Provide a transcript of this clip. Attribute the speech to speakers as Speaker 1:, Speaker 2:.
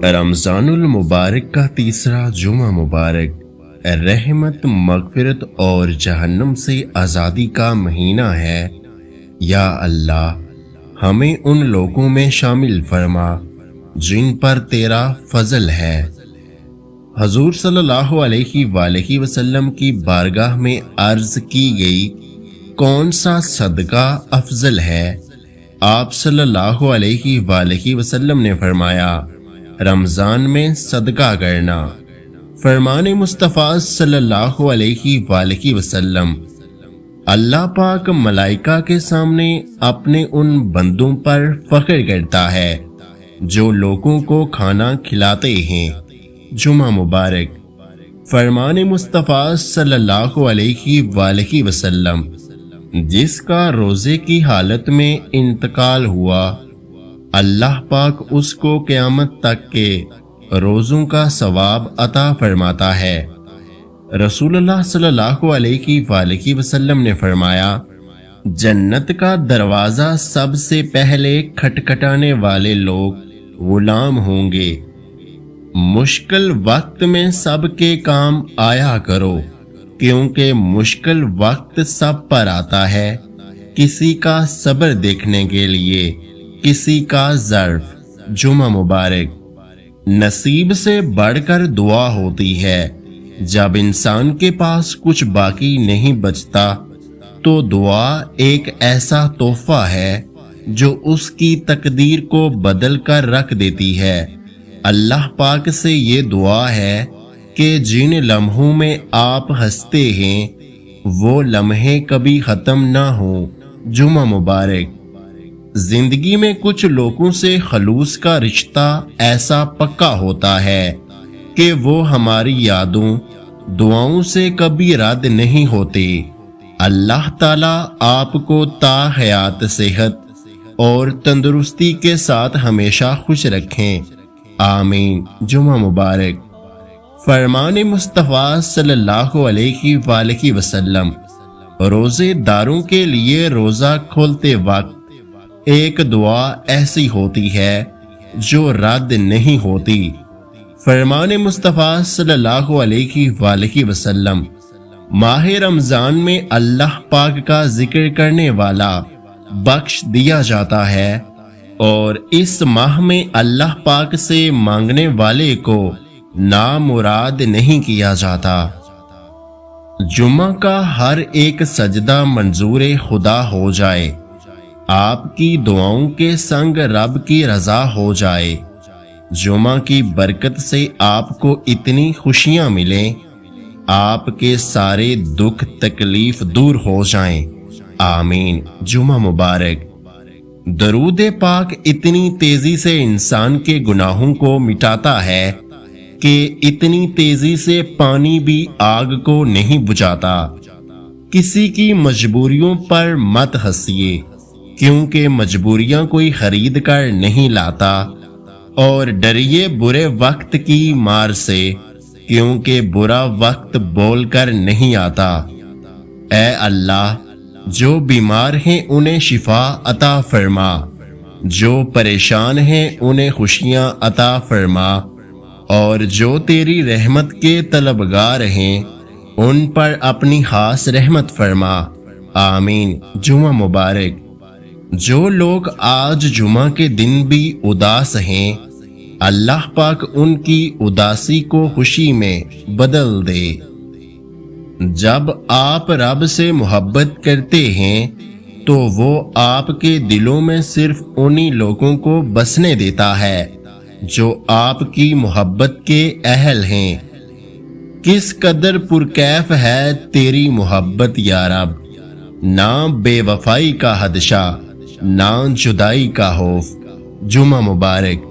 Speaker 1: رمضان المبارک کا تیسرا جمعہ مبارک رحمت، مغفرت اور جہنم سے آزادی کا مہینہ ہے۔ یا اللہ، ہمیں ان لوگوں میں شامل فرما جن پر تیرا فضل ہے۔ حضور صلی اللہ علیہ وآلہ وسلم کی بارگاہ میں عرض کی گئی، کون سا صدقہ افضل ہے؟ آپ صلی اللہ علیہ وآلہ وسلم نے فرمایا، رمضان میں صدقہ کرنا۔ فرمان مصطفیٰ صلی اللہ علیہ وآلہ وسلم، اللہ پاک ملائکہ کے سامنے اپنے ان بندوں پر فخر کرتا ہے جو لوگوں کو کھانا کھلاتے ہیں۔ جمعہ مبارک۔ فرمان مصطفیٰ صلی اللہ علیہ وآلہ وسلم، جس کا روزے کی حالت میں انتقال ہوا، اللہ پاک اس کو قیامت تک کے روزوں کا ثواب عطا فرماتا ہے۔ رسول اللہ صلی اللہ علیہ وآلہ وسلم نے فرمایا، جنت کا دروازہ سب سے پہلے کھٹکھٹانے والے لوگ غلام ہوں گے۔ مشکل وقت میں سب کے کام آیا کرو، کیونکہ مشکل وقت سب پر آتا ہے، کسی کا صبر دیکھنے کے لیے، کسی کا ظرف۔ جمعہ مبارک۔ نصیب سے بڑھ کر دعا ہوتی ہے۔ جب انسان کے پاس کچھ باقی نہیں بچتا تو دعا ایک ایسا تحفہ ہے جو اس کی تقدیر کو بدل کر رکھ دیتی ہے۔ اللہ پاک سے یہ دعا ہے کہ جن لمحوں میں آپ ہنستے ہیں وہ لمحے کبھی ختم نہ ہوں۔ جمعہ مبارک۔ زندگی میں کچھ لوگوں سے خلوص کا رشتہ ایسا پکا ہوتا ہے کہ وہ ہماری یادوں، دعاؤں سے کبھی رد نہیں ہوتے۔ اللہ تعالیٰ آپ کو تا حیات صحت اور تندرستی کے ساتھ ہمیشہ خوش رکھیں، آمین۔ جمعہ مبارک۔ فرمان مصطفیٰ صلی اللہ علیہ وآلہ وسلم، روزے داروں کے لیے روزہ کھولتے وقت ایک دعا ایسی ہوتی ہے جو رد نہیں ہوتی۔ فرمان مصطفیٰ صلی اللہ علیہ وآلہ وسلم، ماہ رمضان میں اللہ پاک کا ذکر کرنے والا بخش دیا جاتا ہے، اور اس ماہ میں اللہ پاک سے مانگنے والے کو نامراد نہیں کیا جاتا۔ جمعہ کا ہر ایک سجدہ منظور خدا ہو جائے، آپ کی دعاؤں کے سنگ رب کی رضا ہو جائے۔ جمعہ کی برکت سے آپ کو اتنی خوشیاں ملیں، آپ کے سارے دکھ تکلیف دور ہو جائیں، آمین۔ جمعہ مبارک۔ درود پاک اتنی تیزی سے انسان کے گناہوں کو مٹاتا ہے کہ اتنی تیزی سے پانی بھی آگ کو نہیں بجھاتا۔ کسی کی مجبوریوں پر مت ہنسیے، کیونکہ مجبوریاں کوئی خرید کر نہیں لاتا، اور ڈریے برے وقت کی مار سے، کیونکہ برا وقت بول کر نہیں آتا۔ اے اللہ، جو بیمار ہیں انہیں شفا عطا فرما، جو پریشان ہیں انہیں خوشیاں عطا فرما، اور جو تیری رحمت کے طلبگار ہیں ان پر اپنی خاص رحمت فرما، آمین۔ جمعہ مبارک۔ جو لوگ آج جمعہ کے دن بھی اداس ہیں، اللہ پاک ان کی اداسی کو خوشی میں بدل دے۔ جب آپ رب سے محبت کرتے ہیں تو وہ آپ کے دلوں میں صرف انہی لوگوں کو بسنے دیتا ہے جو آپ کی محبت کے اہل ہیں۔ کس قدر پرکیف ہے تیری محبت یا رب، نہ بے وفائی کا خدشہ، نہ جدائی کا خوف۔ جمعہ مبارک۔